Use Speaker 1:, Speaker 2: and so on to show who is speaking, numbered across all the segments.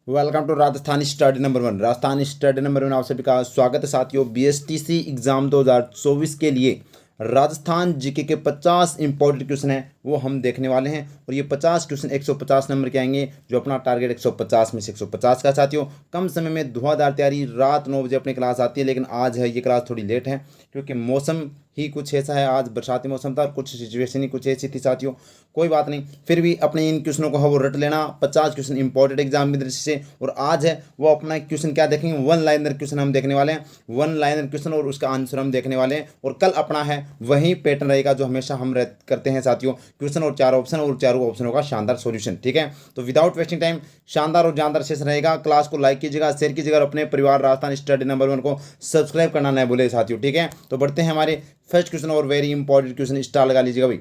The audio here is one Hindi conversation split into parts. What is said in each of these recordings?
Speaker 1: Welcome to Rajasthani study number 1। Rajasthani study number 1 आप सभी का स्वागत है साथियों। बीएसटीसी एग्जाम 2024 के लिए राजस्थान जीके के 50 इंपॉर्टेंट क्वेश्चन हैं वो हम देखने वाले हैं। और ये 50 क्वेश्चन 150 नंबर के आएंगे, जो अपना टारगेट 150 में से 150 का साथियों। कम समय में धुआंधार तैयारी, रात 9 बजे अपनी क्लास आती है, लेकिन आज है ये क्लास थोड़ी लेट है क्योंकि मौसम ही कुछ ऐसा है। आज बरसाती मौसम था और कुछ सिचुएशन ही कुछ ऐसी थी साथियों। कोई बात नहीं, फिर भी अपने इन क्वेश्चनों को वो रट लेना। 50 क्वेश्चन इंपॉर्टेंट एग्जाम की दृष्टि से। और आज है वो अपना क्वेश्चन क्या देखेंगे, वन लाइनर क्वेश्चन हम देखने वाले हैं। वन लाइनर क्वेश्चन और उसका आंसर हम देखने वाले हैं। और कल अपना है वही पैटर्न रहेगा जो हमेशा हम करते हैं साथियों, क्वेश्चन और 4 ऑप्शन और चारों ऑप्शनों का शानदार सॉल्यूशन। ठीक है, तो विदाउट वेस्टिंग टाइम शानदार और जानदार सेशन रहेगा। क्लास को लाइक कीजिएगा, शेयर कीजिएगा और अपने परिवार राजस्थान स्टडी नंबर 1 को सब्सक्राइब करना न भूले साथियों। ठीक है, तो बढ़ते हैं हमारे फर्स्ट क्वेश्चन और वेरी इंपॉर्टेंट क्वेश्चन। स्टार लगा लीजिएगा भाई।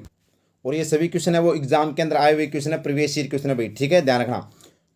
Speaker 1: और ये सभी क्वेश्चन है वो एग्जाम के अंदर आए हुए क्वेश्चन है, प्रीवियस ईयर क्वेश्चन है भाई। ठीक है, ध्यान रखना।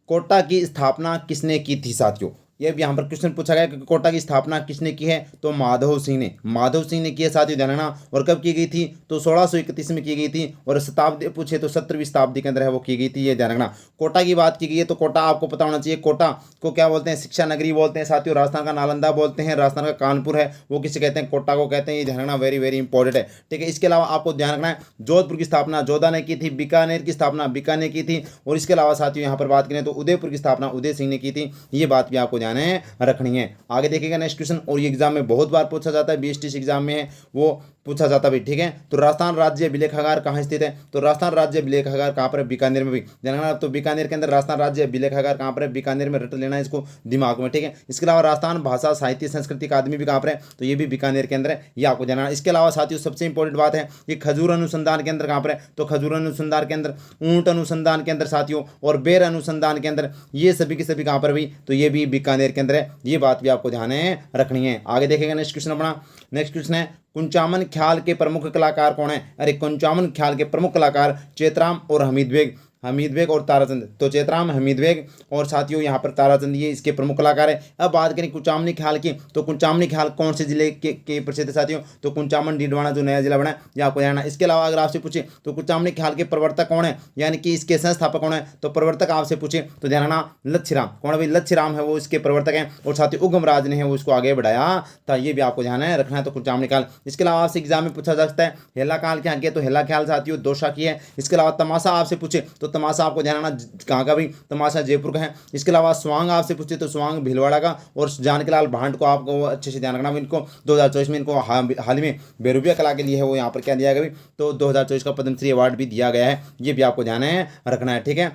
Speaker 1: कोटा की स्थापना किसने की थी साथियों? ये भी यहाँ पर क्वेश्चन पूछा गया कि कोटा की स्थापना किसने की है, तो माधव सिंह ने। माधव सिंह ने की है साथियों, ध्यान रखना। और कब की गई थी, तो 1631 में की गई थी। और शताब्दी पूछे तो 17वीं शताब्दी के अंदर है वो की गई थी, ये ध्यान रखना। कोटा की बात की गई है तो कोटा आपको पता होना चाहिए। कोटा को क्या बोलते हैं, शिक्षा नगरी बोलते हैं साथियों। राजस्थान का नालंदा बोलते हैं, राजस्थान का कानपुर है वो किसे कहते हैं, कोटा को कहते हैं। ये ध्यान रखना, वेरी वेरी इंपॉर्टेंट है। ठीक है, इसके अलावा आपको ध्यान रखना है जोधपुर की स्थापना जोधा ने की थी, बीकानेर की स्थापना बीकानेर की थी। और इसके अलावा साथियों यहाँ पर बात करें तो उदयपुर की स्थापना उदय सिंह ने की थी। ये बात भी आपको ध्यान रखनी है। आगे देखिएगा नेक्स्ट क्वेश्चन, और ये एग्जाम में बहुत बार पूछा जाता है, बीएसटीसी एग्जाम में है वो पूछा जाता है। ठीक है, तो राजस्थान राज्य विलेखागार कहाँ स्थित है, तो राजस्थान राज्य विलेखागार कहाँ पर है, बीकानेर में भी जानना। तो बीकानेर के अंदर राजस्थान राज्य विलेखागार कहाँ पर है, बीकानेर में। रट लेना इसको दिमाग में। ठीक है, इसके अलावा राजस्थान भाषा साहित्य संस्कृति अकादमी भी कहाँ पर है, तो ये भी बीकानेर के अंदर है, ये आपको जानना। इसके अलावा साथियों सबसे इंपॉर्टेंट बात है ये खजूर अनुसंधान केंद्र कहाँ पर है, तो खजूर अनुसंधान केंद्र, ऊंट अनुसंधान केंद्र साथियों, और बेर अनुसंधान केंद्र, ये सभी के सभी कहाँ पर भी, तो ये भी बीकानेर के अंदर है। ये बात भी आपको ध्यान रखनी है। आगे देखेगा नेक्स्ट क्वेश्चन अपना। नेक्स्ट क्वेश्चन है कुंचामन ख्याल के प्रमुख कलाकार कौन है? अरे कुंचामन ख्याल के प्रमुख कलाकार चेतराम और हमीद बेग। हमीद बेग और ताराचंद, तो चेतराम, हमीद बेग और साथियों यहाँ पर ताराचंद, ये इसके प्रमुख कलाकार है। अब बात करें कुंचामनी ख्याल की, तो कुंचामनी ख्याल कौन से जिले के प्रसिद्ध साथियों, तो कुंचामन डीडवाना जो नया जिला बना है, ये आपको जानना। इसके अलावा अगर आपसे पूछे तो कुंचामनी ख्याल के प्रवर्तक कौन है, यानी कि इसके संस्थापक कौन है, तो प्रवर्तक आपसे पूछे तो ध्यान रखना लच्छीराम। कौन है भाई, लच्छीराम है वो इसके प्रवर्तक हैं। और साथ ही उगम राज ने है वो इसको आगे बढ़ाया था, ये भी आपको ध्यान रखना है। तो कुंचामनी काल। इसके अलावा आपसे एग्जाम में पूछा जा सकता है हेला काल क्या किया, तो हेला ख्याल साथियों दोषा की है। इसके अलावा तमाशा आपसे पूछे तो तमाशा आपको ध्यान रखना कहाँ का भी, तमाशा जयपुर का है। इसके अलावा स्वांग आपसे पूछे तो स्वांग भीलवाड़ा का। और जानकीलाल भांड को आपको अच्छे से ध्यान रखना, इनको 2024 में इनको हाल ही में बेरूबिया कला के लिए है वो यहाँ पर क्या दिया गया, तो 2024 का पद्मश्री अवार्ड भी दिया गया है, ये भी आपको ध्यान रखना है। ठीक है,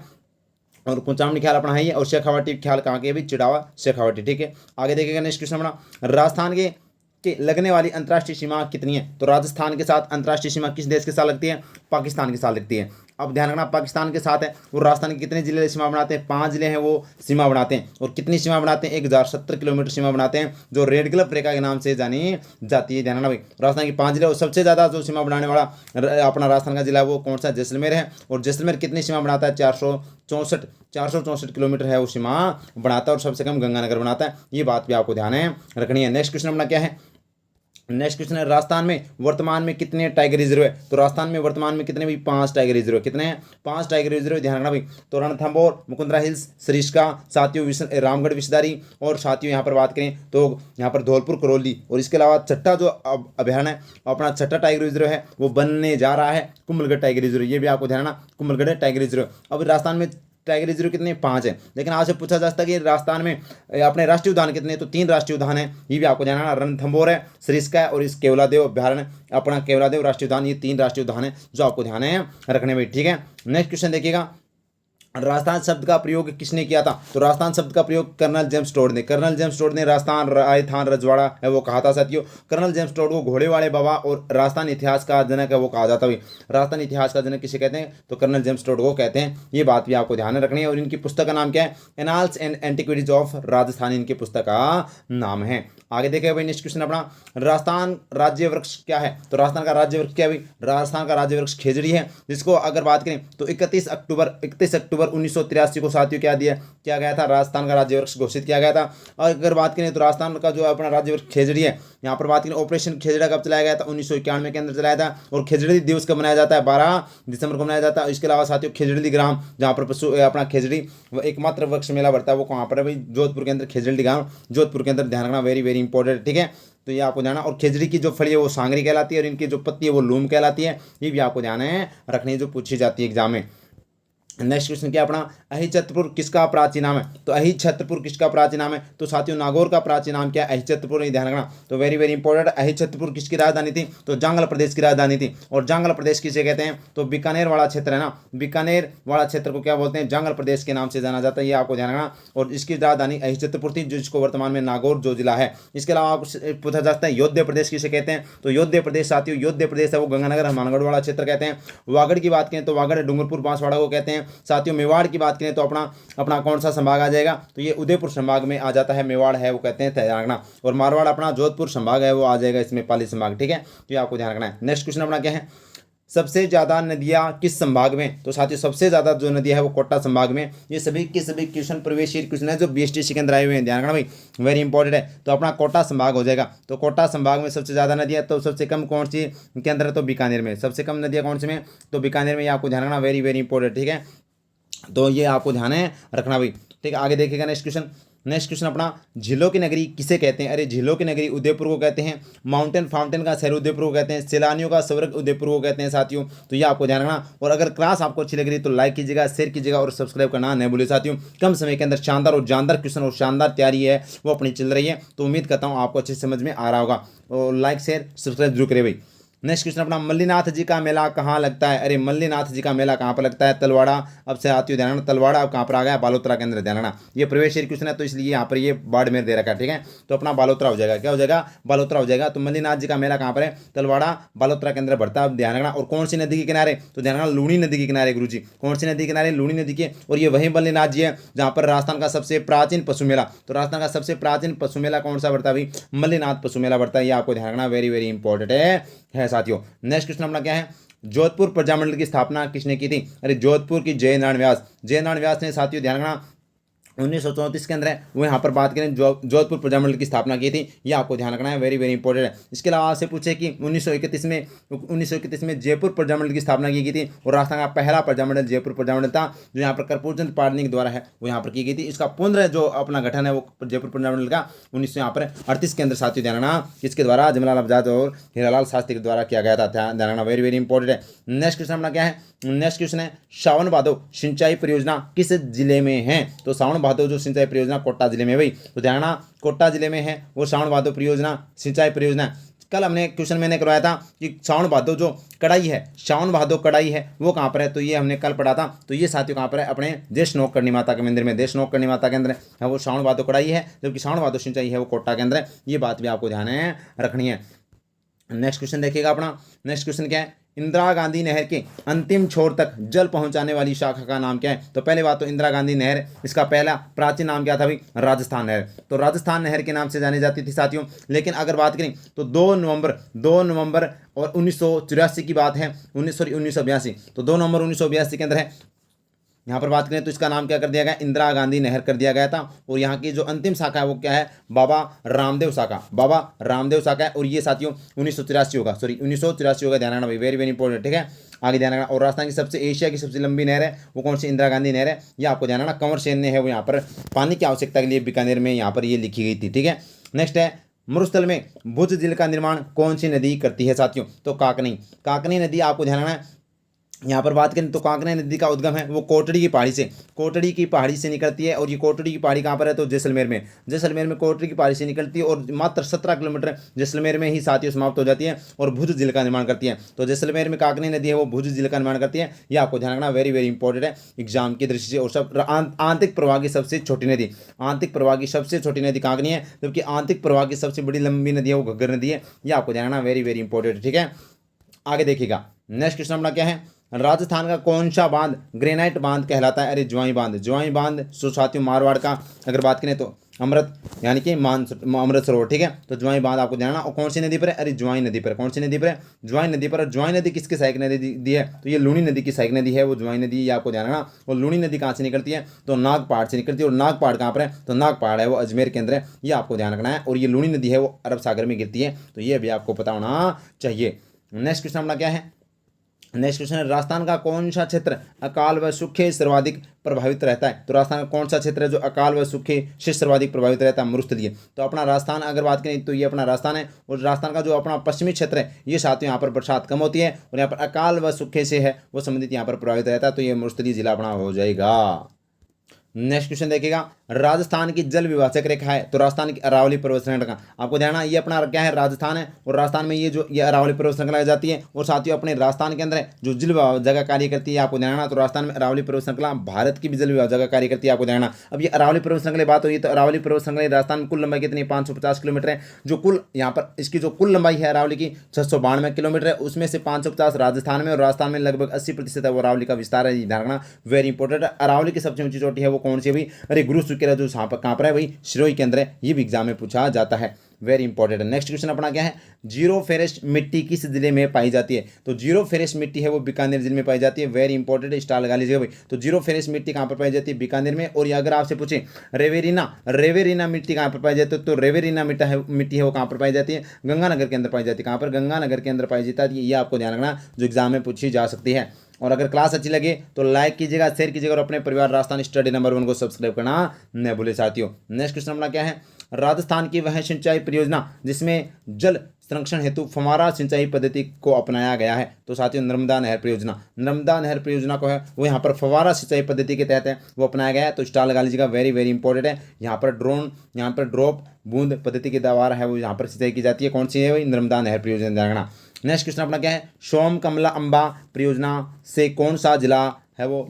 Speaker 1: और कुंचामनी ख्याल अपना है ही। और शेखावाटी ख्याल कहाँ के भी, चिड़ावा शेखावाटी। ठीक है, आगे देखेगा नेक्स्ट क्वेश्चन अपना। राजस्थान के लगने वाली अंतर्राष्ट्रीय सीमा कितनी है, तो राजस्थान के साथ अंतर्राष्ट्रीय सीमा किस देश के साथ लगती है, पाकिस्तान के साथ लगती है। अब ध्यान रखना पाकिस्तान के साथ है। वो राजस्थान के कितने जिले सीमा बनाते हैं, 5 जिले हैं वो सीमा बनाते हैं। और कितनी सीमा बनाते हैं, 1070 किलोमीटर सीमा बनाते हैं, जो रेड क्लिफ रेखा के नाम से जानी जाती है। ध्यान रखना भाई, राजस्थान की 5 जिले और सबसे ज़्यादा जो सीमा बनाने वाला अपना राजस्थान का जिला है वो कौन सा, जैसलमेर है। और जैसलमेर कितनी सीमा बनाता है, 464 किलोमीटर है वो सीमा बनाता है। और सबसे कम गंगानगर बनाता है, ये बात भी आपको ध्यान रखनी है। नेक्स्ट क्वेश्चन अपना क्या है, नेक्स्ट क्वेश्चन है राजस्थान में वर्तमान में कितने टाइगर रिजर्व है, तो राजस्थान में वर्तमान में कितने भी, 5 टाइगर रिजर्व। कितने हैं, 5 टाइगर रिजर्व, ध्यान रखना भाई। तो रणथंभौर, मुकुंदरा हिल्स, सरिस्का साथियों, रामगढ़ विषधारी। और साथियों यहाँ पर बात करें तो यहाँ पर धौलपुर करौली। और इसके अलावा छठा जो अभ्यारण्य है अपना छठा टाइगर रिजर्व है वो बनने जा रहा है कुंभलगढ़ टाइगर रिजर्व, ये भी आपको ध्यान रखना, कुंभलगढ़ टाइगर रिजर्व। अब राजस्थान में टाइगर रिजर्व कितने, 5 है। लेकिन आपसे पूछा जा सकता है कि राजस्थान में अपने राष्ट्रीय उद्यान कितने, तो 3 राष्ट्रीय उद्यान है, ये भी आपको जानना। रणथंभौर है, सरिस्का है और इस केवलादेव अभ्यारण्य अपना केवलादेव राष्ट्रीय उद्यान, ये 3 राष्ट्रीय उद्यान है जो आपको ध्यान रखने में। ठीक है, नेक्स्ट क्वेश्चन देखिएगा। राजस्थान शब्द का प्रयोग किसने किया था, तो राजस्थान शब्द का प्रयोग कर्नल जेम्स टोड ने। कर्नल जेम्स टोड ने राजस्थान राजस्थान रजवाड़ा है वो कहा था साथियों। कर्नल जेम्स टोड को घोड़े वाले बाबा और राजस्थान इतिहास का जनक है वो कहा जाता है। राजस्थान इतिहास का जनक किसे कहते हैं, तो कर्नल जेम्स टोड को कहते हैं, ये बात भी आपको ध्यान रखनी है। और इनकी पुस्तक का नाम क्या है, annals and antiquities of Rajasthan, इनकी पुस्तक का नाम है। आगे देखें भाई नेक्स्ट क्वेश्चन अपना, राजस्थान राज्य वृक्ष क्या है, तो राजस्थान का राज्य वृक्ष क्या है भाई, राजस्थान का राज्य वृक्ष खेजड़ी है, जिसको अगर बात करें तो 31 अक्टूबर नवंबर 1983 को साथियों किया गया था, राजस्थान का राज्य वृक्ष घोषित किया गया था। और अगर बात करें तो राजस्थान का जो अपना राज्य वृक्ष खेजड़ी है, यहाँ पर बात करें ऑपरेशन खेजड़ा कब चलाया गया था, 1991 के अंदर चलाया था। और खेजड़ी दिवस कब मनाया जाता है, 12 दिसंबर को मनाया जाता है। इसके अलावा साथियों खेजड़ी ग्राम, जहाँ पर पशु अपना खेजड़ी एकमात्र वृक्ष मेला भरता है, वो कहाँ पर है भाई, जोधपुर के अंदर खेजड़ी ग्राम, जोधपुर के अंदर। ध्यान रखना, वेरी वेरी इंपॉर्टेंट, ठीक है। तो ये आपको जाना। और खेजड़ी की जो फली है वो सांगरी कहलाती है, और इनकी जो पत्ती है वो लूम कहलाती है। ये भी आपको जाना है, रखनी है, जो पूछी जाती है एग्जाम में। नेक्स्ट क्वेश्चन क्या अपना, अहिछत्रपुर किसका प्राचीन नाम है, तो अहिछत्रपुर किसका प्राचीन नाम है, तो साथियों नागौर का प्राचीन नाम क्या है, अहिछत्रपुर, नहीं, ध्यान रखना। तो वेरी वेरी इंपॉर्टेंट, अहिछत्रपुर किसकी राजधानी थी, तो जांगल प्रदेश की राजधानी थी। और जांगल प्रदेश किसे कहते हैं, तो बीकानेर वाला क्षेत्र है ना, बीकानेर वाला क्षेत्र को क्या बोलते हैं, जांगल प्रदेश के नाम से जाना जाता है, ये आपको ध्यान रखना। और इसकी राजधानी अहिछत्रपुर थी, जिसको वर्तमान में नागौर जो जिला है। इसके अलावा आपको पूछा जा सकता है योध्य प्रदेश किसे कहते हैं, तो योध्य प्रदेश साथियों, योध्य प्रदेश है वो गंगानगर हनुमानगढ़ वाला क्षेत्र कहते हैं। वागड़ की बात करें तो वागड़ डूंगरपुर बांसवाड़ा को कहते हैं। साथियों मेवाड़ की बात करें तो अपना कौन सा संभाग आ जाएगा, तो ये उदयपुर संभाग में आ जाता है, मेवाड़ है वो कहते हैं, ध्यान रखना। और मारवाड़ अपना जोधपुर संभाग है वो आ जाएगा इसमें, पाली संभाग, ठीक है। तो ये आपको ध्यान रखना है। नेक्स्ट क्वेश्चन अपना क्या है, सबसे ज्यादा नदियां किस संभाग में, तो साथियों सबसे ज्यादा जो नदियां है वो कोटा संभाग में। ये सभी के सभी क्वेश्चन प्रवेशी क्वेश्चन है जो बीएसटीसी के अंदर आए हुए हैं, ध्यान रखना भाई, वेरी इंपॉर्टेंट है। तो अपना कोटा संभाग हो जाएगा। तो कोटा संभाग में सबसे ज्यादा नदियां, तो सबसे कम कौन सी के अंदर है, तो बीकानेर में। सबसे कम नदियां कौन सी में, तो बीकानेर में, ये आपको ध्यान रखना, वेरी वेरी इंपॉर्टेंट, ठीक है। तो ये आपको ध्यान है रखना भाई, ठीक है। आगे देखिएगा नेक्स्ट क्वेश्चन। नेक्स्ट क्वेश्चन अपना, झीलों की नगरी किसे कहते हैं, अरे झीलों की नगरी उदयपुर को कहते हैं। माउंटेन फाउंटेन का शहर उदयपुर को कहते हैं। सैलानियों का स्वर्ग उदयपुर को कहते हैं साथियों। तो ये आपको ध्यान रखना। और अगर क्लास आपको अच्छी लग रही है तो लाइक कीजिएगा, शेयर कीजिएगा और सब्सक्राइब करना नहीं भूलिए साथियों। कम समय के अंदर शानदार और जानदार क्वेश्चन और शानदार तैयारी है वो अपनी चल रही है। तो उम्मीद करता हूँ आपको अच्छे समझ में आ रहा होगा। और लाइक शेयर सब्सक्राइब जरूर करें भाई। नेक्स्ट क्वेश्चन अपना, मल्लीनाथ जी का मेला कहाँ लगता है, अरे मल्लीनाथ जी का मेला कहाँ पर लगता है, तलवाड़ा। अब से आती हो ध्यान रखना, तलवाड़ा अब कहाँ पर आ गया, बालोतरा के अंदर, ध्यान रखना। ये प्रवेश क्वेश्चन है तो इसलिए यहाँ पर ये बाड़मेर दे रखा है, ठीक है। तो अपना बालोतरा हो जाएगा, क्या हो जाएगा, बालोतरा हो जाएगा। तो मल्लीनाथ जी का मेला कहाँ पर है, तलवाड़ा बालोतरा के अंदर बढ़ता है, ध्यान रखना। और कौन सी नदी के किनारे, तो ध्यान रखना लूणी नदी के किनारे गुरु जी, कौन सी नदी के किनारे, लूणी नदी के। और ये वही मल्लीनाथ जी है जहाँ पर राजस्थान का सबसे प्राचीन पशु मेला, तो राजस्थान का सबसे प्राचीन पशु मेला कौन सा बढ़ता है भाई, मल्लीनाथ पशु मेला बढ़ता है। ये आपको ध्यान रखना, वेरी वेरी इंपॉर्टेंट है साथियों। नेक्स्ट क्वेश्चन अपना क्या है, जोधपुर प्रजामंडल की स्थापना किसने की थी, अरे जोधपुर की जयनारायण व्यास, जयनारायण व्यास ने साथियों ध्यान रखना 1934 के अंदर है वो यहाँ पर बात करें जोधपुर प्रजामंडल की स्थापना की थी। ये आपको ध्यान रखना है, वेरी वेरी इंपॉर्टेंट है। इसके अलावा आपसे पूछे कि 1931 में जयपुर प्रजामंडल की स्थापना की गई थी। और राजस्थान का पहला प्रजामंडल जयपुर प्रजामंडल था, जो यहाँ पर कर्पूरचंद पाणिनि के द्वारा है वो यहाँ पर की गई थी। इसका पुनः जो अपना गठन है वो जयपुर प्रजामंडल का 1938 के अंदर साथियों ध्यान रखना, किसके द्वारा, जमनालाल बजाज और हीरालाल शास्त्री के द्वारा किया गया था, ध्यान रखना, वेरी वेरी इंपॉर्टेंट है। नेक्स्ट क्वेश्चन अपना क्या है, नेक्स्ट क्वेश्चन है, सावन भादो सिंचाई परियोजना किस जिले में है, तो सावन भादो जो सिंचाई परियोजना कोटा जिले में भाई। तो ध्यान रखना कोटा जिले में है वो सावन भादो परियोजना, सिंचाई परियोजना। कल हमने क्वेश्चन मैंने करवाया था कि सावन भादो जो कड़ाई है, सावन भादो कड़ाई है वो कहाँ पर है, तो ये हमने कल पढ़ा था। तो ये साथियों कहाँ पर है, अपने देश नोक करनी माता के मंदिर में, देश नोक करनी माता के अंदर है वो सावन भादो कड़ाई है, जबकि सावन भादो सिंचाई है वो कोटा के अंदर है। ये बात भी आपको ध्यान है रखनी है। नेक्स्ट क्वेश्चन देखिएगा अपना, नेक्स्ट क्वेश्चन क्या है, इंदिरा गांधी नहर के अंतिम छोर तक जल पहुंचाने वाली शाखा का नाम क्या है, तो पहले बात तो इंदिरा गांधी नहर, इसका पहला प्राचीन नाम क्या था भाई, राजस्थान नहर। तो राजस्थान नहर के नाम से जानी जाती थी साथियों। लेकिन अगर बात करें तो 2 नवंबर और 1984 की बात है, 1982, तो 2 नवंबर 1982 के अंदर है यहाँ पर बात करें तो इसका नाम क्या कर दिया गया, इंदिरा गांधी नहर कर दिया गया था। और यहाँ की जो अंतिम शाखा है वो क्या है, बाबा रामदेव शाखा, बाबा रामदेव शाखा है। और ये साथियों 1984 होगा, सॉरी 1984 होगा, ध्यान रखना भाई, वेरी वेरी इंपॉर्टेंट, ठीक है। आगे ध्यान रखना। और राजस्थान की सबसे एशिया की सबसे लंबी नहर है वो कौन सी, इंदिरा गांधी नहर है। ये आपको ध्यान रखना, कंवर सेन ने है वो यहाँ पर पानी की आवश्यकता के लिए बीकानेर में यहाँ पर ये लिखी गई थी, ठीक है। नेक्स्ट है, मरुस्थल में भुज झील का निर्माण कौन सी नदी करती है साथियों, तो काकनी, काकनी नदी आपको ध्यान रखना है। यहाँ पर बात करें तो कांकरे नदी का उद्गम है वो कोटड़ी की पहाड़ी से, कोटड़ी की पहाड़ी से निकलती है। और ये कोटड़ी की पहाड़ी कहाँ पर है, तो जैसलमेर में, जैसलमेर में कोटड़ी की पहाड़ी से निकलती है और मात्र 17 किलोमीटर जैसलमेर में ही साथियों समाप्त हो जाती है और भुज झील का निर्माण करती है। तो जैसलमेर में काकनी नदी है वो भुज झील का निर्माण करती है। ये आपको ध्यान रखना, वेरी वेरी इंपॉर्टेंट है एग्जाम की दृष्टि से। और सब आंतरिक प्रवाह की सबसे छोटी नदी, आंतरिक प्रवाह की सबसे छोटी नदी काकनी है, जबकि आंतरिक प्रवाह की सबसे बड़ी लंबी नदी है वो घग्गर नदी है। ये आपको ध्यान रखना, वेरी वेरी इंपॉर्टेंट, ठीक है। आगे देखिएगा, नेक्स्ट क्वेश्चन अपना क्या है, राजस्थान का कौन सा बांध ग्रेनाइट बांध कहलाता है? अरे ज्वाई बांध। ज्वाई बांध सो साथियों मारवाड़ का अगर बात करें तो अमृत यानी कि अमृत सरोवर, ठीक है। तो ज्वाई बांध आपको ध्यान रखना। और कौन सी नदी पर है? अरे ज्वाई नदी पर। कौन सी नदी पर है? ज्वाई नदी पर। ज्वाई नदी किसकी सहायक नदी दी है? तो ये लूनी नदी की सहायक नदी है वो ज्वाई नदी, ये आपको ध्यान रखना। और लूनी नदी कहाँ से निकलती है? तो नाग पहाड़ से निकलती है। और नाग पहाड़ कहाँ पर है? तो नाग पहाड़ है वो अजमेर के अंदर है, ये आपको ध्यान रखना है। और ये लूनी नदी है वो अरब सागर में गिरती है, तो ये भी आपको पता होना चाहिए। नेक्स्ट क्वेश्चन अपना क्या है? नेक्स्ट क्वेश्चन है, राजस्थान का कौन सा क्षेत्र अकाल व सूखे सर्वाधिक प्रभावित रहता है? तो राजस्थान का कौन सा क्षेत्र है जो अकाल व सूखे से सर्वाधिक प्रभावित रहता है? मरुस्थलीय। तो अपना राजस्थान अगर बात करें तो ये अपना राजस्थान है। और राजस्थान का जो अपना पश्चिमी क्षेत्र है ये साथियों यहाँ पर बरसात कम होती है और यहाँ पर अकाल व सूखे से है वो संबंधित यहाँ पर प्रभावित रहता है, तो ये मरुस्थलीय जिला अपना हो जाएगा। नेक्स्ट क्वेश्चन देखिएगा, राजस्थान की जल विभाजक रेखा है? तो राजस्थान की अरावली पर्वत श्रृंखला। आपको ध्यान, ये अपना क्या है? राजस्थान है। और राजस्थान में ये अरावली पर्वत श्रृंखला जाती है। और साथियों अपने राजस्थान के अंदर जो जल विभाजक का कार्य करती है आपको ध्यान। तो राजस्थान में अरावली पर्वत श्रृंखला भारत की भी जल विभाजक का कार्य करती है, आपको ध्यान। अब ये अरावली पर्वत श्रृंखला बात हुई तो अरावली पर्वत श्रृंखला राजस्थान में कुल लंबाई कितनी? 550 किलोमीटर है। जो कुल यहाँ पर इसकी जो कुल लंबाई है अरावली की 692 किलोमीटर है, उसमें से 550 राजस्थान में और राजस्थान में लगभग 80% है वो अरावली का विस्तार है, ध्यान रखना, वेरी इंपॉर्टेंट। अरावली की सबसे ऊंची चोटी है वो कौन सी? भाई अरे गुरु शुक्र जो कहाँ पर है भाई? सिरोही के अंदर है, ये भी एग्जाम में पूछा जाता है, वेरी इंपॉर्टेंट। नेक्स्ट क्वेश्चन अपना क्या है? जीरो फेरेस्ट मिट्टी किस जिले में पाई जाती है? तो जीरो फेरेस्ट मिट्टी है वो बीकानेर जिले में पाई जाती है, वेरी इंपॉर्टेंट, स्टार लगा लीजिएगा भाई। तो जीरो फेरेस्ट मिट्टी कहाँ पर पाई जाती है? बीकानेर में। और अगर आपसे पूछे रेवेरिना मिट्टी कहाँ पर पाई जाती है? तो रेवेरिना मिट्टी है वो कहाँ पर पाई जाती है? गंगानगर के अंदर पाई जाती है। कहाँ पर? गंगानगर के अंदर पाई जाती है, ये आपको ध्यान रखना, जो एग्जाम में पूछी जा सकती है। और अगर क्लास अच्छी लगे तो लाइक कीजिएगा, शेयर कीजिएगा और अपने परिवार राजस्थान स्टडी नंबर 1 को सब्सक्राइब करना न भूले साथियों। नेक्स्ट क्वेश्चन अपना क्या है? राजस्थान की वह सिंचाई परियोजना जिसमें जल संरक्षण हेतु फव्वारा सिंचाई पद्धति को अपनाया गया है? तो साथियों नर्मदा नहर परियोजना। नर्मदा नहर परियोजना को है वो यहाँ पर फव्वारा सिंचाई पद्धति के तहत है वो अपनाया गया है, तो स्टार लगा लीजिएगा, वेरी वेरी इंपॉर्टेंट है। यहाँ पर ड्रॉप बूंद पद्धति के द्वारा है वो यहाँ पर सिंचाई की जाती है, कौन सी है भाई? नर्मदा नहर परियोजना, देखना। नेक्स्ट क्वेश्चन अपना क्या है? सोम कमला अंबा परियोजना से कौन सा जिला है वो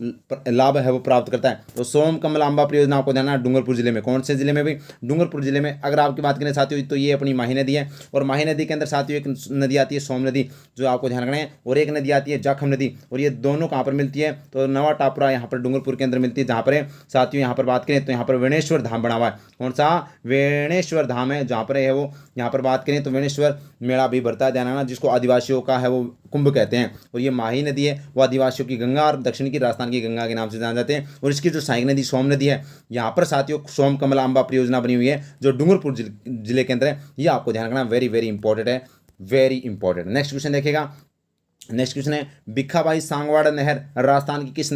Speaker 1: लाभ है वो प्राप्त करता है? तो सोम कमला अंबा परियोजना आपको ध्यान है डूंगरपुर जिले में। कौन से जिले में भी? डूंगरपुर जिले में। अगर आपकी बात करें साथियों तो ये अपनी माही नदी है। और माही नदी के अंदर साथियों एक नदी आती है सोम नदी, जो आपको ध्यान रखना है। और एक नदी आती है जाखम नदी, और ये दोनों कहाँ पर मिलती है? तो नवा टापरा यहाँ पर डूंगरपुर के अंदर मिलती है, जहाँ पर साथियों यहाँ पर बात करें तो यहाँ पर वेणेश्वर धाम बना हुआ है। कौन सा? वेणेश्वर धाम है, जहाँ पर है वो यहाँ पर बात करें तो वेणेश्वर मेला भी भरता है, ध्यान रखना, जिसको आदिवासियों का है वो कुंभ कहते हैं। और ये माही नदी है वो आदिवासियों की गंगा और दक्षिण की राजस्थान की गंगा के नाम से जाने जाते हैं। और इसकी जो सहायक नदी सोम नदी है, यहाँ पर साथियों सोम कमला अंबा परियोजना बनी हुई है जो डूंगरपुर जिले के अंदर है, ये आपको ध्यान रखना, वेरी वेरी इंपॉर्टेंट है, वेरी इंपॉर्टेंट। नेक्स्ट क्वेश्चन देखिएगा। नेक्स्ट क्वेश्चन है, भिखाबाई सांगवाड़ा नहर राजस्थान की किस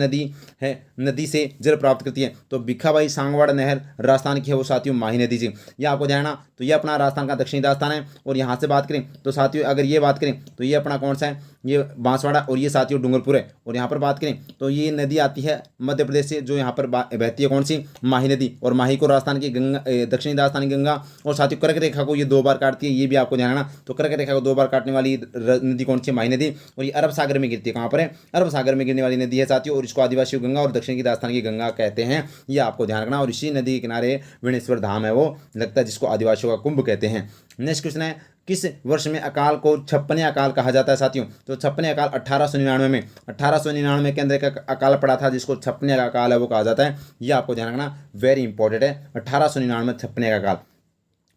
Speaker 1: नदी से जल प्राप्त करती है? तो भिखाबाई सांगवाड़ा नहर राजस्थान की है वो साथियों माही नदी से, ये आपको ध्यान। तो ये अपना राजस्थान का दक्षिणी राजस्थान है। और यहाँ से बात करें तो साथियों अगर ये बात करें तो ये अपना कौन सा है? ये बांसवाड़ा, और ये साथियों डूंगरपुर है। और यहाँ पर बात करें तो ये नदी आती है मध्य प्रदेश से, जो यहाँ पर बहती है कौन सी? माही नदी। और माही को राजस्थान की गंगा, दक्षिणी राजस्थान की गंगा, और साथियों कर्क रेखा को ये 2 बार काटती है, ये भी आपको ध्यान रखना। तो कर्क रेखा को 2 बार काटने वाली नदी कौन सी? माही नदी। और ये अरब सागर में गिरती है, कहाँ पर है? अरब सागर में गिरने वाली नदी है साथियों, और इसको आदिवासी गंगा और दक्षिण की राजस्थान की गंगा कहते हैं, ये आपको ध्यान रखना। और इसी नदी के किनारे वेणेश्वर धाम है वो लगता है, जिसको आदिवासियों का कुंभ कहते हैं। नेक्स्ट क्वेश्चन है, किस वर्ष में अकाल को 56वें अकाल कहा जाता है साथियों? तो 56वें अकाल 1899 में, 1899 के अंदर एक अकाल पड़ा था जिसको 56वें अकाल है वो कहा जाता है, ये आपको ध्यान रखना, वेरी इंपॉर्टेंट है। 1899 में 56वें अकाल।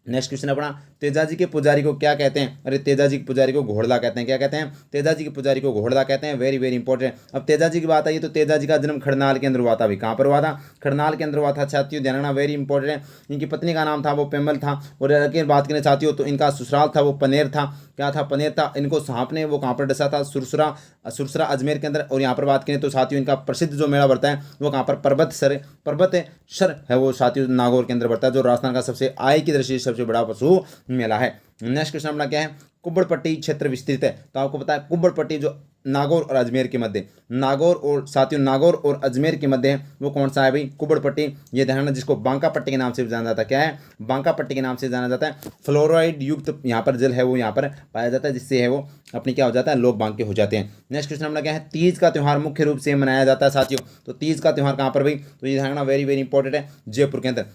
Speaker 1: नेक्स्ट क्वेश्चन अपना, तेजाजी के पुजारी को क्या कहते हैं? अरे तेजाजी के पुजारी को घोड़ला कहते हैं। क्या कहते हैं? तेजाजी के पुजारी को घोड़ला कहते हैं, वेरी वेरी इंपॉर्टेंट। अब तेजाजी की बात आई तो तेजाजी का जन्म खड़नाल के अंदर हुआ था। भी कहाँ पर हुआ था? खड़नाल के अंदर हुआ था साथियों, ध्यान रखना, वेरी इंपॉर्टेंट है। इनकी पत्नी का नाम था वो पेमल था। और अगर बात करें साथियों तो इनका ससुराल था वो पनेर था। क्या था? पनेर था। इनको सांप ने वो कहाँ पर डसा था? सुरसरा अजमेर के अंदर। और यहाँ पर बात करें तो साथियों इनका प्रसिद्ध जो मेला बढ़ता है वो कहाँ पर? पर्वत सर है वो साथियों नागौर के अंदर बढ़ता है, जो राजस्थान का सबसे आय की दृष्टि से सबसे बड़ा पशु मेला है। नेक्स्ट क्वेश्चन अपना क्या है? कुब्बड़पट्टी क्षेत्र विस्तृत है। तो आपको पता है कुब्बड़पट्टी जो नागौर और अजमेर के मध्य, नागौर और अजमेर के मध्य है वो कौन सा है भाई? कुब्बड़पट्टी। ये ध्यान, जिसको बांका पट्टी के नाम से जाना जाता है। क्या है? बांका पट्टी के नाम से जाना जाता है। फ्लोराइड युक्त यहाँ पर जल है वो यहाँ पर पाया जाता है, जिससे है वो अपनी क्या हो जाता है? लोग बांके हो जाते हैं। नेक्स्ट क्वेश्चन अपना क्या है? तीज का त्यौहार मुख्य रूप से मनाया जाता है साथियों। तो तीज का त्यौहार कहाँ पर भाई? तो ये ध्यान, वेरी वेरी इंपॉर्टेंट है, जयपुर के अंदर।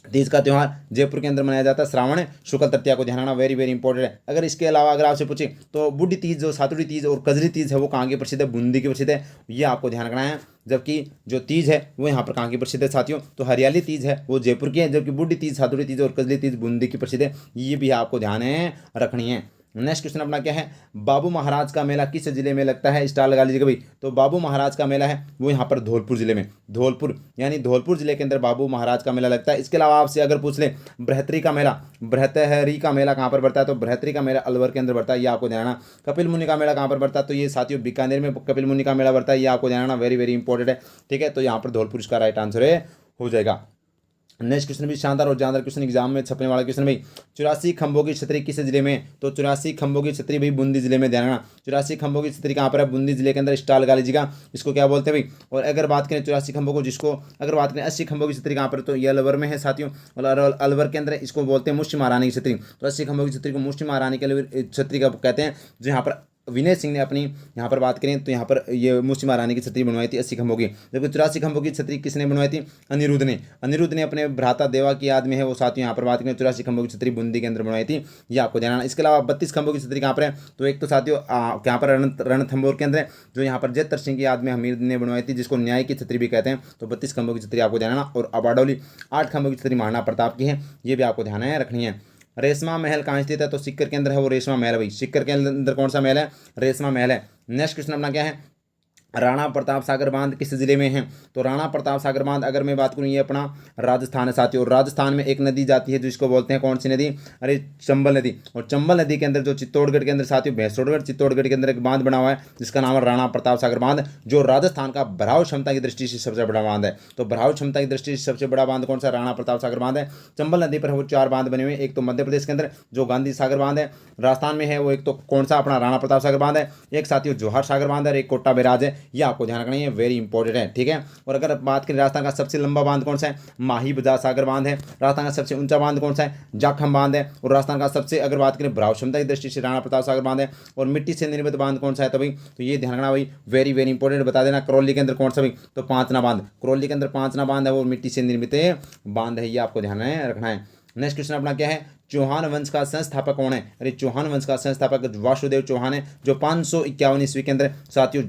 Speaker 1: तीज का त्यौहार जयपुर के अंदर मनाया जाता है श्रावण शुक्ल तृतीया को, ध्यान रखना, वेरी वेरी इंपॉर्टेंट है। अगर इसके अलावा अगर आपसे पूछे तो बुढ़ी तीज, जो सातुड़ी तीज और कजरी तीज है, वो कहाँ की प्रसिद्ध है? बूंदी की प्रसिद्ध है, ये आपको ध्यान रखना है। जबकि जो तीज है वो यहाँ पर कहाँ की प्रसिद्ध है साथियों? तो हरियाली तीज है वो जयपुर की है, जबकि बुढ़ी तीज, सातुड़ी तीज और कजरी तीज बूंदी की प्रसिद्ध है, ये भी आपको ध्यान है रखनी है। नेक्स्ट क्वेश्चन अपना क्या है? बाबू महाराज का मेला किस जिले में लगता है? स्टार लगा लीजिएगा भाई। तो बाबू महाराज का मेला है वो यहाँ पर धौलपुर जिले में, धौलपुर यानी धौलपुर जिले के अंदर बाबू महाराज का मेला लगता है। इसके अलावा आपसे अगर पूछ ले बृहत्तरी का मेला, बृहत्तरी का मेला कहाँ पर बढ़ता है? तो बृहत्तरी का मेला अलवर के अंदर बढ़ता है, ये आपको ध्यान रखना। कपिल मुनि का मेला कहाँ पर बढ़ता है? तो ये साथियों बीकानेर में कपिल मुनि का मेला बढ़ता है, ये आपको ध्यान रखना, वेरी वेरी इंपॉर्टेंट है। ठीक है, तो यहाँ पर धौलपुर इसका राइट आंसर है, हो जाएगा। नेक्स्ट क्वेश्चन भी शानदार और जानदार क्वेश्चन, एग्जाम में छपने वाला क्वेश्चन भाई। 84 खंभों की छतरी किस जिले में? तो 84 खंभों की छतरी भाई बूंदी जिले में, ध्यान रखना। 84 खंभों की छतरी कहाँ पर है? बूंदी जिले के अंदर, स्टार लगा लीजिएगा। इसको क्या बोलते हैं भाई? और अगर बात करें 84 खंभों को, जिसको अगर बात करें 80 खंभों की छतरी कहाँ पर? तो ये अलवर में है साथियों, और अलवर के अंदर इसको बोलते हैं मुष्टि महारानी की छतरी। तो 80 खंभों की छतरी को मुष्टि महारानी के छतरी का कहते हैं, जो यहाँ पर विनय सिंह ने अपनी यहाँ पर बात करें तो यहाँ पर ये मुष्टि महारानी की छतरी बनवाई थी 80 खंभों की। जबकि 84 खंभों की छतरी किसने बनवाई थी? अनिरुद्ध ने अपने भ्राता देवा की याद में है वो साथियों, यहाँ पर बात करें 84 खंभों की छतरी बूंदी के अंदर बनवाई थी, ये आपको ध्यान। इसके अलावा 32 खंभों की छतरी कहाँ पर है? तो एक तो साथियों यहाँ पर रणथंभौर के अंदर है, जो यहाँ पर जयतर सिंह की याद में हमीर ने बनवाई थी, जिसको न्याय की छतरी भी कहते हैं। तो 32 खंभों की छतरी आपको ध्यान। और अबाडोली 8 खंभों की छतरी महाराणा प्रताप की है, ये भी आपको ध्यान है रखनी है। रेशमा महल कहाँ स्थित है? तो सीकर के अंदर है वो रेशमा महल भाई। सीकर के अंदर कौन सा महल है? रेशमा महल है। नेक्स्ट क्वेश्चन अपना क्या है? राणा प्रताप सागर बांध किस जिले में है? तो राणा प्रताप सागर बांध अगर मैं बात करूँ, ये अपना राजस्थान है साथियों। और राजस्थान में एक नदी जाती है जिसको बोलते हैं कौन सी नदी? अरे चंबल नदी। और चंबल नदी के अंदर जो चित्तौड़गढ़ के अंदर साथियों, भैंसोड़गढ़ चित्तौड़गढ़ के अंदर एक बांध बना हुआ है जिसका नाम है राणा प्रताप सागर बांध, जो राजस्थान का भराव क्षमता की दृष्टि से सबसे बड़ा बांध है। तो भराव क्षमता की दृष्टि से सबसे बड़ा बांध कौन सा? राणा प्रताप सागर बांध है। चंबल नदी पर वो 4 बांध बने हुए हैं, एक तो मध्य प्रदेश के अंदर जो गांधी सागर बांध है, राजस्थान में है वो एक तो कौन सा? अपना राणा प्रताप सागर बांध है, एक साथियों जोहार सागर बांध है, एक कोटा बैराज है, ये आपको ध्यान रखना है, वेरी इंपॉर्टेंट है। ठीक है, और अगर बात करें राजस्थान का सबसे लंबा बांध कौन सा है? माही बजाज सागर बांध है। राजस्थान का सबसे ऊंचा बांध कौन सा है? जाखम बांध है। और राजस्थान का सबसे अगर बात करें भराव क्षमता की दृष्टि से राणा प्रताप सागर बांध है। और मिट्टी से निर्मित बांध कौन सा है? तो भाई तो ये ध्यान रखना भाई, वेरी वेरी इंपॉर्टेंट, बता देना। करौली के अंदर कौन सा भाई? तो पांचना बांध, करौली के अंदर पांचना बांध है वो मिट्टी से निर्मित बांध है, ये आपको ध्यान रखना है। नेक्स्ट क्वेश्चन अपना क्या है? चौहान वंश का संस्थापक कौन है? अरे चौहान वंश का संस्थापक वासुदेव चौहान है, जो 551 ईस्वी के अंदर साथियों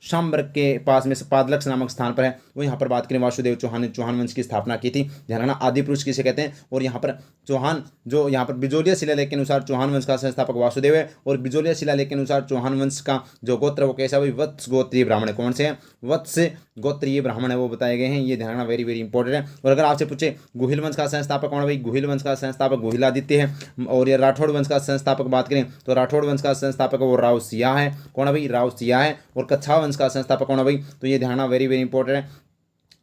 Speaker 1: शाम्बर के पास में पादलक्ष नामक स्थान पर है, वो यहाँ पर बात करें वासुदेव चौहान ने चौहान वंश की स्थापना की थी, ध्यान रखना। आदि पुरुष किसे कहते हैं? और यहाँ पर चौहान, जो यहाँ पर बिजोलिया शिलालेख के अनुसार चौहान वंश का संस्थापक वासुदेव है। और बिजोलिया शिलालेख के अनुसार चौहान वंश का जो गोत्र वो कैसा? भाई वत्स गोत्रीय ब्राह्मण है। कौन से हैं? वत्स गोत्रीय ब्राह्मण है वो बताए गए हैं, ये ध्यान रखना, वेरी वेरी इंपॉर्टेंट है। और अगर आपसे पूछे गुहिल वंश का संस्थापक कौन है? भाई गुहिल वंश का संस्थापक गुहिलादित्य है। और ये राठौड़ वंश का संस्थापक बात करें तो राठौड़ वंश का संस्थापक वो राव सिया है। कौन है भाई? राव सिया है। और कच्छा वंश का संस्थापक कौन है भाई? तो ये ध्यान, वेरी वेरी इंपॉर्टेंट है,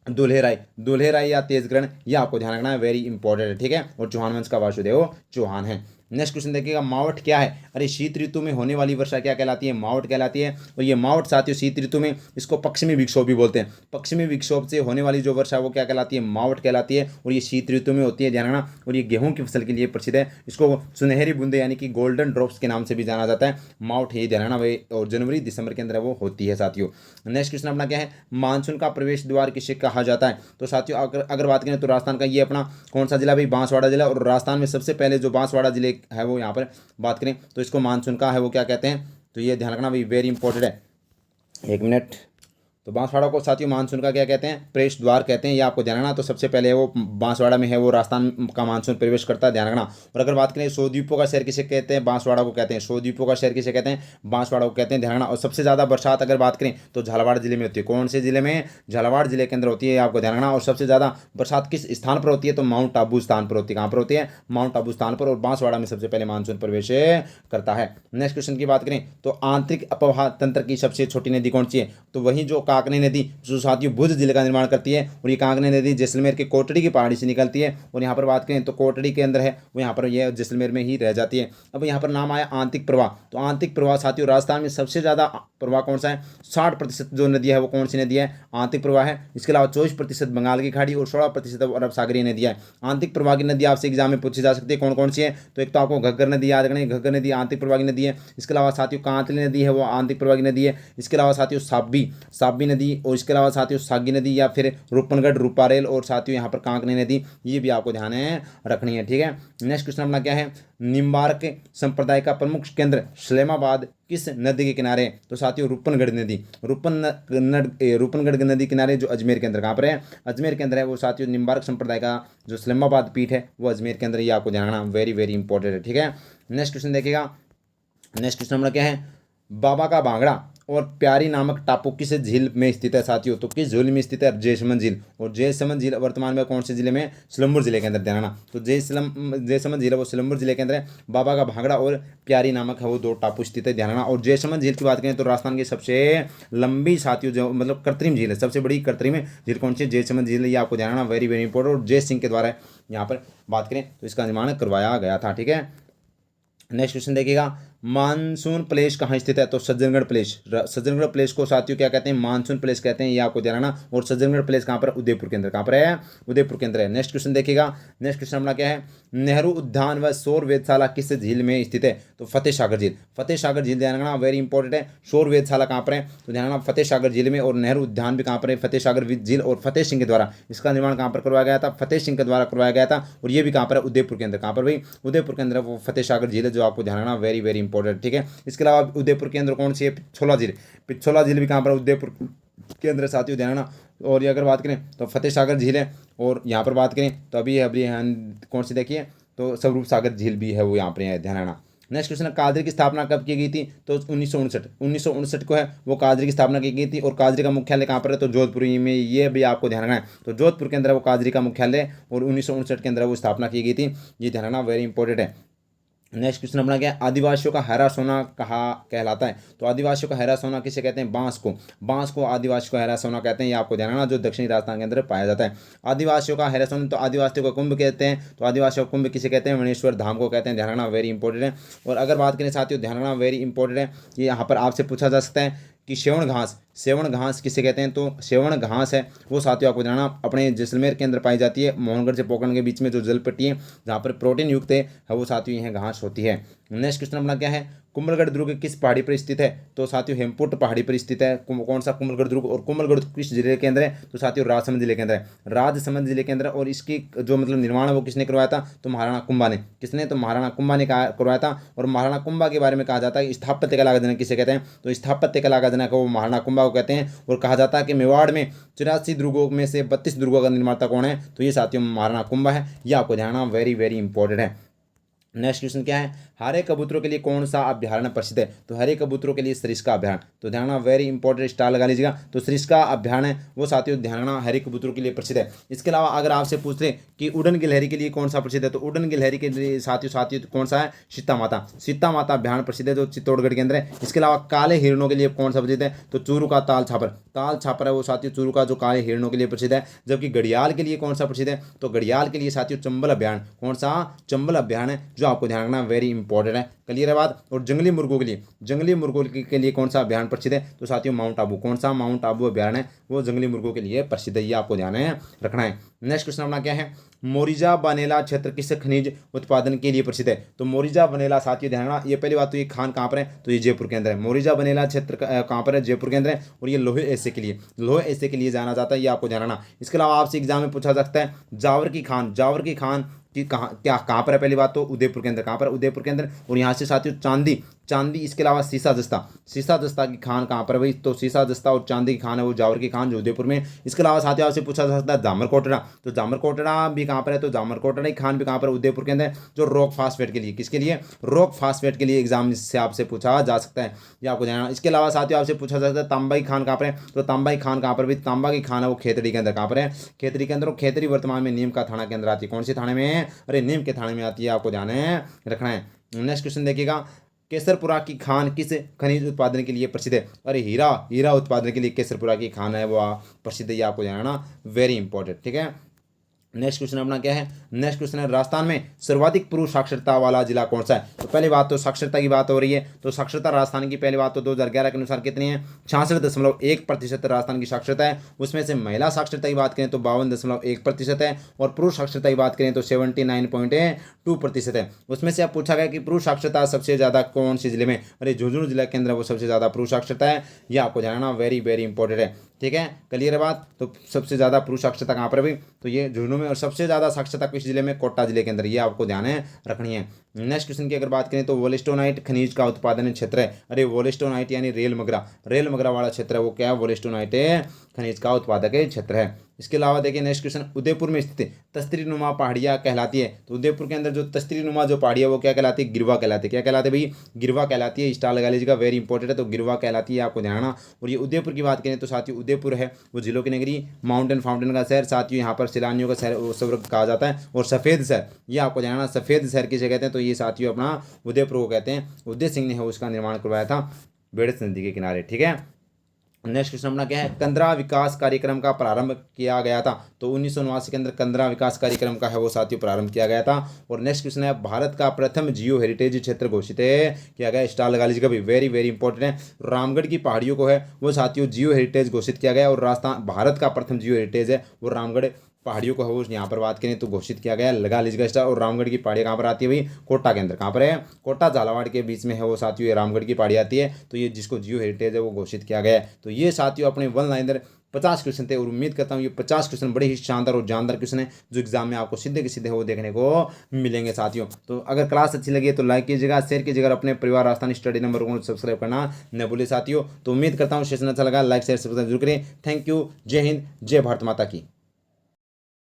Speaker 1: दुल्हे राय या तेजग्रहण, ये आपको ध्यान रखना है, वेरी इंपॉर्टेंट है। ठीक है, और चौहान वंश का वासुदेव चौहान है। नेक्स्ट क्वेश्चन देखिएगा, मावट क्या है? अरे शीत ऋतु में होने वाली वर्षा क्या कहलाती है? मावट कहलाती है। और ये मावट साथियों शीत ऋतु में, इसको पश्चिमी विक्षोभ भी बोलते हैं, पश्चिमी विक्षोभ से होने वाली जो वर्षा वो क्या कहलाती है? मावट कहलाती है। और ये शीत ऋतु में होती है, ध्यान रखना। और ये गेहूं की फसल के लिए प्रसिद्ध है, इसको सुनहरी बूंदे यानी कि गोल्डन ड्रॉप्स के नाम से भी जाना जाता है। मावट है, ध्यान रखना भाई, और जनवरी दिसंबर के अंदर वो होती है साथियों। नेक्स्ट क्वेश्चन अपना क्या है? मानसून का प्रवेश द्वार किसे कहा जाता है? तो साथियों अगर बात करें तो राजस्थान का ये अपना कौन सा जिला भाई? बांसवाड़ा जिला। और राजस्थान में सबसे पहले जो बांसवाड़ा जिले है वो यहाँ पर बात करें तो इसको मानसून का है वो क्या कहते हैं? तो ये ध्यान रखना भाई, वेरी इंपॉर्टेंट है। एक मिनट, तो बांसवाड़ा को साथियों मानसून का क्या कहते हैं? प्रवेश द्वार कहते हैं, ये आपको ध्यान रखना। तो सबसे पहले वो बांसवाड़ा में है वो राजस्थान का मानसून प्रवेश करता है, ध्यान रखना। और अगर बात करें 100 द्वीपों का शहर किसे कहते हैं? बांसवाड़ा को कहते हैं। 100 द्वीपों का शहर किसे कहते हैं? बांसवाड़ा को कहते हैं, ध्यान रखना। और सबसे ज़्यादा बरसात अगर बात करें तो झालावाड़ जिले में होती है। कौन से जिले में? झालावाड़ जिले के अंदर होती है, आपको ध्यान रखना। और सबसे ज़्यादा बरसात किस स्थान पर होती है? तो माउंट आबू स्थान पर होती है। कहाँ पर होती है? माउंट आबू स्थान पर। और बांसवाड़ा में सबसे पहले मानसून प्रवेश करता है। नेक्स्ट क्वेश्चन की बात करें तो आंतरिक अपवाह तंत्र की सबसे छोटी नदी कौन सी है? तो वही जो काकनी नदी, जो साथियों भुज जिले का निर्माण करती है। और ये कांगनी नदी जैसलमेर के कोटड़ी की पहाड़ी से निकलती है। और यहाँ पर बात करें तो कोटड़ी के अंदर है वो, यहाँ पर ये जैसलमेर में ही रह जाती है। अब यहाँ पर नाम आया आंतरिक प्रवाह। तो आंतरिक प्रवाह साथियों राजस्थान में सबसे ज़्यादा प्रवाह कौन सा है? 60% जो नदी है वो कौन सी नदी है? आंतरिक प्रवाह है। इसके अलावा 24% बंगाल की खाड़ी और 16% अरब सागरीय नदी है। आंतरिक प्रवाह की नदी आपसे एग्जाम में पूछी जा सकती है, कौन कौन सी है? तो एक तो आपको घग्गर नदी याद रखनी है, घग्गर नदी आंतरिक प्रवाह की नदी है। इसके अलावा साथियों कांतली नदी है वो आंतरिक प्रवाह की नदी है। इसके अलावा साथियों साबी नदी और इसके अलावा साथियों सागी नदी या फिर रूपनगढ़ रूपारेल और साथियों यहाँ पर कांकनी नदी, ये भी आपको ध्यान है रखनी है। ठीक है, नेक्स्ट क्वेश्चन अपना क्या है, निम्बार्क संप्रदाय का प्रमुख केंद्र इस्लामाबाद किस नदी के किनारे? तो साथियों रूपनगढ़ नदी, रूपनगढ़ नदी किनारे जो अजमेर के अंदर कहाँ पर है? अजमेर के अंदर है वो साथियों। निम्बार्क संप्रदाय का जो इस्लामाबाद पीठ है वो अजमेर के अंदर, ये आपको जानना वेरी वेरी इंपॉर्टेंट है। ठीक है, नेक्स्ट क्वेश्चन देखिएगा। नेक्स्ट क्वेश्चन हमारा क्या है, बाबा का भांगड़ा और प्यारी नामक टापू किस झील में स्थित है साथियों? तो किस झील में स्थित है? जयसमंद झील। और जयसमंद झील वर्तमान में कौन से जिले में? सिलंबुर जिले के अंदर, ध्यान रखना। तो जयसमंद झील है वो सिलंबुर जिले के अंदर है। बाबा का भांगड़ा और प्यारी नामक है वो दो टापू स्थित है, ध्यान रखना। और जयसमंद झील की बात करें तो राजस्थान की सबसे लंबी साथियों जो मतलब कृत्रिम झील है, सबसे बड़ी कृत्रिम झील कौन सी? जयसमंद झील, ये आपको जानना वेरी वेरी इंपॉर्टेंट। और जय सिंह के द्वारा यहाँ पर बात करें तो इसका निर्माण करवाया गया था। ठीक है, नेक्स्ट क्वेश्चन देखिएगा, मानसून प्लेस कहाँ स्थित है? तो सज्जनगढ़ प्लेस। सज्जनगढ़ प्लेस को साथियों क्या कहते हैं? मानसून प्लेस कहते हैं, ये आपको जानना। और सज्जनगढ़ प्लेस कहाँ पर? उदयपुर के अंदर। कहाँ पर है? उदयपुर के अंदर है। नेक्स्ट क्वेश्चन देखिएगा। नेक्स्ट क्वेश्चन अपना क्या है, नेहरू उद्यान व सौर वेधशाला किस झील में स्थित है? तो फतेह सागर झील। फतेह सागर झील ध्यान रखना, वेरी इंपॉर्टेंट है। सौर वेधशाला कहाँ पर है? तो ध्यान रखना फतेह सागर झील में। और नेहरू उद्यान भी कहाँ पर है? फतेह सागर झील। और फतेह सिंह के द्वारा इसका निर्माण कहाँ पर करवाया गया था? फतेह सिंह के द्वारा करवाया गया था। और ये भी कहाँ पर है? उदयपुर के अंदर। कहाँ पर भाई? उदयपुर के अंदर वो फतेह सागर झील है, जो आपको ध्यान रखना वेरी वेरी इंपॉर्टेंट। ठीक है, इसके अलावा उदयपुर के अंदर कौन सी है? पिछोला झील। पिछोला झील भी कहाँ पर? उदयपुर के अंदर साथियों, ध्यान रखना। और ये अगर बात करें तो फतेह सागर झील है। और यहाँ पर बात करें तो अभी कौन सी देखिए तो स्वरूप सागर झील भी है वो यहाँ पर है, ध्यान रखना। नेक्स्ट क्वेश्चन है, काजरी की स्थापना कब की गई थी? तो 1959 को है वो काजरी की स्थापना की गई थी। और काजरी का मुख्यालय कहाँ पर है? तो जोधपुर में, ये भी आपको ध्यान रखना है। तो जोधपुर के अंदर वो काजरी का मुख्यालय और 1959 के अंदर वो स्थापना की गई थी, ये ध्यान रखना वेरी इंपॉर्टेंट है। नेक्स्ट क्वेश्चन अपना क्या है, आदिवासियों का हरा सोना कहा कहलाता है? तो आदिवासियों का हरा सोना किसे कहते हैं? बांस को। बांस को आदिवासियों का हरा सोना कहते हैं, ये आपको ध्यान रखना, जो दक्षिणी राजस्थान के अंदर पाया जाता है। आदिवासियों का हरा सोना, तो आदिवासियों का कुंभ कहते हैं। तो आदिवासियों का कुंभ किसे कहते हैं? मणेश्वर धाम को कहते हैं, ध्यान रखना वेरी इंपॉर्टेंट है। और अगर बात करें साथियों, ध्यान रखना वेरी इंपॉर्टेंट है, ये यहाँ पर आपसे पूछा जा सकता है कि सेवण घास, सेवण घास किसे कहते हैं? तो सेवण घास है वो साथियों आपको जानना अपने जैसलमेर के अंदर पाई जाती है। मोहनगढ़ से पोखरण के बीच में जो जलपट्टी है जहाँ पर प्रोटीन युक्त है वो साथियों यह घास होती है। नेक्स्ट क्वेश्चन अपना क्या है, कुंभलगढ़ दुर्ग किस पहाड़ी पर स्थित है? तो साथियों हेमपुट पहाड़ी पर स्थित है। कौन सा? कुंभलगढ़ दुर्ग। और कुंभलगढ़ किस जिले के अंदर है? तो साथियों राजसमंद जिले के अंदर है, राजसमंद जिले के अंदर। और इसकी जो मतलब निर्माण है वो किसने करवाया था? तो महाराणा कुंभा ने। किसने? तो महाराणा कुंभा ने करवाया था। और महाराणा कुंभा के बारे में कहा जाता है स्थापत्य कला का जनक किसे कहते हैं? तो स्थापत्य कला का जनक वो महाराणा कुंभा को कहते हैं। और कहा जाता है कि मेवाड़ में 84 दुर्गों में से 32 दुर्गों का निर्माता कौन है? तो ये साथियों महाराणा कुंभा है, ये आपको जानना वेरी वेरी इंपॉर्टेंट है। नेक्स्ट क्वेश्चन क्या है, हरे कबूतरों के लिए कौन सा अभ्यारण्य प्रसिद्ध है? तो हरे कबूतरों के लिए सरिस्का अभ्यारण्य। तो ध्यान रखना वेरी इंपॉर्टेंट, स्टार लगा लीजिएगा। तो सरिस्का अभ्यारण्य वो साथियों ध्यान रखना हरे कबूतरों के लिए प्रसिद्ध है। इसके अलावा अगर आपसे पूछ ले कि उड़न गिलहरी के लिए कौन सा प्रसिद्ध है? तो उड़न गिलहरी के लिए साथियों कौन सा है? सीता माता। सीता माता अभ्यारण्य प्रसिद्ध है जो चित्तौड़गढ़ के अंदर है। इसके अलावा काले हिरणों के लिए कौन सा प्रसिद्ध है? तो चूरू का ताल छापर। ताल छापर है वो साथियों चूरू का, जो काले हिरणों के लिए प्रसिद्ध है। जबकि घड़ियाल के लिए कौन सा प्रसिद्ध है? तो घड़ियाल के लिए साथियों चंबल अभ्यारण्य। कौन सा? चंबल अभ्यारण्य, जो आपको ध्यान रखना वेरी इंपॉर्टेंट है। क्लियर है बात। और जंगली मुर्गों के लिए, जंगली मुर्गों के लिए कौन सा अभ्यारण्य प्रसिद्ध है? तो साथियों माउंट आबू। कौन सा? माउंट आबू अभ्यारण्य वो जंगली मुर्गों के लिए प्रसिद्ध है, ये आपको ध्यान रखना है। नेक्स्ट क्वेश्चन अपना क्या है, मोरिजा बनेला क्षेत्र किस खनिज उत्पादन के लिए प्रसिद्ध है? तो मोरिजा बनेला साथियों ध्यान रखना, ये पहली बात तो ये खान कहाँ पर है? तो ये जयपुर के अंदर है। मोरिजा बनेला क्षेत्र कहाँ पर है? जयपुर के अंदर है। और ये लोहे ऐसे के लिए, लोहे ऐसे के लिए जाना जाता है, ये आपको ध्यान रखना। इसके अलावा आपसे एग्जाम में पूछा सकता है जावर की खान, जावर की खान कि कहाँ पर है? पहली बात तो उदयपुर के अंदर। कहाँ पर? उदयपुर के अंदर। और यहाँ से साथियों चांदी, चांदी इसके अलावा सीसा दस्ता, सीसा दस्ता की खान कहाँ पर है भाई? तो सीसा दस्ता और चांदी की खान है वो जावर की खान जो उदयपुर में। इसके अलावा साथियों आपसे पूछा जा सकता है जामर कोटड़ा, तो जामर कोटड़ा भी कहाँ पर है? तो जामर कोटड़ा की खान भी कहाँ पर? उदयपुर के अंदर, जो रॉक फास्फेट के लिए, किसके लिए? रॉक फास्फेट के लिए एग्जाम से आपसे पूछा जा सकता है, ये आपको जानना। इसके अलावा साथियों आपसे पूछा जा सकता है तांबा की खान कहाँ पर है? तो तांबा की खान कहाँ पर? भाई तांबा की खान है वो खेतड़ी के अंदर। कहाँ पर है? खेतड़ी के अंदर। खेतड़ी वर्तमान में नीम का थाना के अंदर आती है। कौन सी थाने में? अरे नीम के थाने में आती है, आपको ध्यान रखना है। नेक्स्ट क्वेश्चन देखिएगा, केसरपुरा की खान किस खनिज उत्पादन के लिए प्रसिद्ध है? अरे हीरा, हीरा उत्पादन के लिए केसरपुरा की खान है वो प्रसिद्ध है, ये आपको जानना वेरी इंपॉर्टेंट। ठीक है, नेक्स्ट क्वेश्चन अपना क्या है, नेक्स्ट क्वेश्चन है राजस्थान में सर्वाधिक पुरुष साक्षरता वाला जिला कौन सा है? तो पहली बात तो साक्षरता की बात हो रही है, तो साक्षरता राजस्थान की पहली बात तो 2011 के अनुसार कितनी है? 66.1% राजस्थान की साक्षरता है। उसमें से महिला साक्षरता की बात करें तो 52.1% है। और पुरुष साक्षरता की बात करें तो 79.2% है। उसमें से अब पूछा गया कि पुरुष साक्षरता सबसे ज़्यादा कौन से जिले में? अरे झुंझुनू जिला के अंदर वो सबसे ज़्यादा पुरुष साक्षरता है, यह आपको जानना वेरी वेरी इंपॉर्टेंट है। ठीक है, क्लियर है बात। तो सबसे ज़्यादा पुरुष साक्षरता कहाँ पर है भाई, तो ये झुंझुनू में, और सबसे ज़्यादा साक्षरता किस जिले में, कोटा जिले के अंदर, ये आपको ध्यान है रखनी है। नेक्स्ट क्वेश्चन की अगर बात करें तो वोलेस्टोनाइट खनिज का उत्पादन क्षेत्र है। अरे वोलेस्टोनाइट यानी रेल मगरा वाला क्षेत्र है, वो क्या है, वोलेस्टोनाइट खनिज का उत्पादक क्षेत्र है। इसके अलावा देखिए नेक्स्ट क्वेश्चन, उदयपुर में स्थित तस्त्री नुमा पहाड़ियाँ कहलाती है। तो उदयपुर के अंदर जो तस्त्री नुमा जो पहाड़ियाँ वो क्या कहलाती है, गिरवा कहलाती है। क्या कहलाते हैं भाई, गिरवा कहलाती है। स्टार लगा लीजिएगा, वेरी इंपॉर्टेंट है, तो गिरवा कहलाती है, आपको ध्यान रखना। और ये उदयपुर की बात करें तो साथियों उदयपुर है वो जिलों की नगरी, माउंटेन फाउंटेन का शहर, साथियों यहाँ पर सैलानियों का शहर वो सब कहा जाता है। और सफ़ेद शहर, ये आपको जानना, सफ़ेद शहर किसे कहते हैं, तो ये साथियों अपना उदयपुर को कहते हैं। उदय सिंह ने उसका निर्माण करवाया था बेड़स नदी के किनारे, ठीक है। नेक्स्ट क्वेश्चन अपना क्या है, कंदरा विकास कार्यक्रम का प्रारंभ किया गया था। तो 1979 के अंदर कंदरा विकास कार्यक्रम का है वो साथियों प्रारंभ किया गया था। और नेक्स्ट क्वेश्चन है, भारत का प्रथम जियो हेरिटेज क्षेत्र घोषित किया गया, स्टार लगा लीजिएगा भी, वेरी वेरी इंपॉर्टेंट है। रामगढ़ की पहाड़ियों को है वो साथियों जियो हेरिटेज घोषित किया गया। और राजस्थान भारत का प्रथम जियो हेरिटेज है वो रामगढ़ पहाड़ियों को है वो यहाँ पर बात करें तो घोषित किया गया, लगा लीजिएगा स्टार। और रामगढ़ की पहाड़ियाँ कहाँ पर आती है भाई, कोटा के अंदर, कहाँ पर है, कोटा झालावाड़ के बीच में है वो साथियों, ये रामगढ़ की पहाड़ी आती है। तो ये जिसको जियो हेरिटेज है वो घोषित किया गया है। तो ये साथियों अपने वन लाइनर 50 क्वेश्चन थे, और उम्मीद करता हूँ ये 50 क्वेश्चन बड़े ही शानदार और जानदार क्वेश्चन है जो एग्जाम में आपको सीधे के सीधे वो देखने को मिलेंगे साथियों। तो अगर क्लास अच्छी लगी है तो लाइक कीजिएगा, शेयर कीजिएगा, अपने परिवार राजस्थानी स्टडी नंबर को सब्सक्राइब करना न भूलिए साथियों। तो उम्मीद करता हूँ सेशन अच्छा लगा, लाइक शेयर सब्सक्राइब जरूर करें। थैंक यू, जय हिंद, जय भारत माता की।